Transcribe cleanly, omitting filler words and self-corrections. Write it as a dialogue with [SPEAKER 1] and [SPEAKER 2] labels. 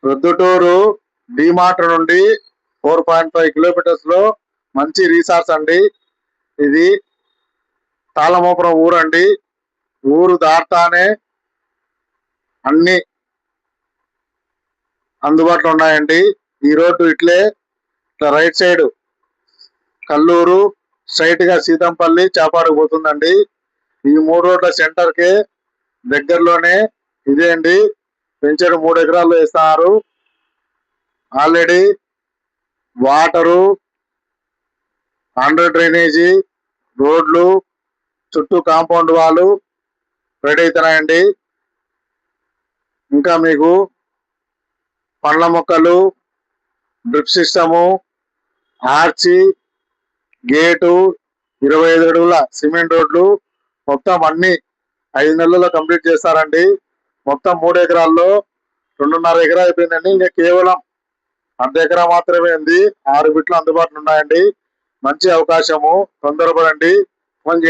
[SPEAKER 1] ప్రొద్దుటూరు డిమార్ట్ నుండి 4.5 కిలోమీటర్స్ లో మంచి రీసార్ట్స్ అండి. ఇది తాళమోపురం ఊరండి. ఊరు దాటానే అన్ని అందుబాటులో ఉన్నాయండి. ఈ రోడ్డు ఇట్లా రైట్ సైడ్ కల్లూరు స్ట్రైట్ గా సీతంపల్లి చేపాడు పోతుందండి. ఈ 3 రోడ్ల సెంటర్ కి దగ్గరలోనే ఇదే అండి. వెంచర్ 3 ఎకరాలు వేస్తున్నారు. ఆల్రెడీ వాటరు, అండర్ డ్రైనేజీ, రోడ్లు, చుట్టూ కాంపౌండ్ వాళ్ళు రెడీ అవుతున్నాయండి. ఇంకా మీకు పండ్ల మొక్కలు, డ్రిప్ సిస్టము, ఆర్చి, గేటు, 25 అడుగుల సిమెంట్ రోడ్లు మొత్తం అన్ని 5 నెలల్లో కంప్లీట్ చేస్తారండి. మొత్తం 3 ఎకరాల్లో 2.5 ఎకరా అయిపోయిందండి. ఇంకా కేవలం అర్ధ ఎకరా మాత్రమే ఉంది. 6 బిట్లు అందుబాటులో ఉన్నాయండి. మంచి అవకాశము, తొందరపడండి. ఫోన్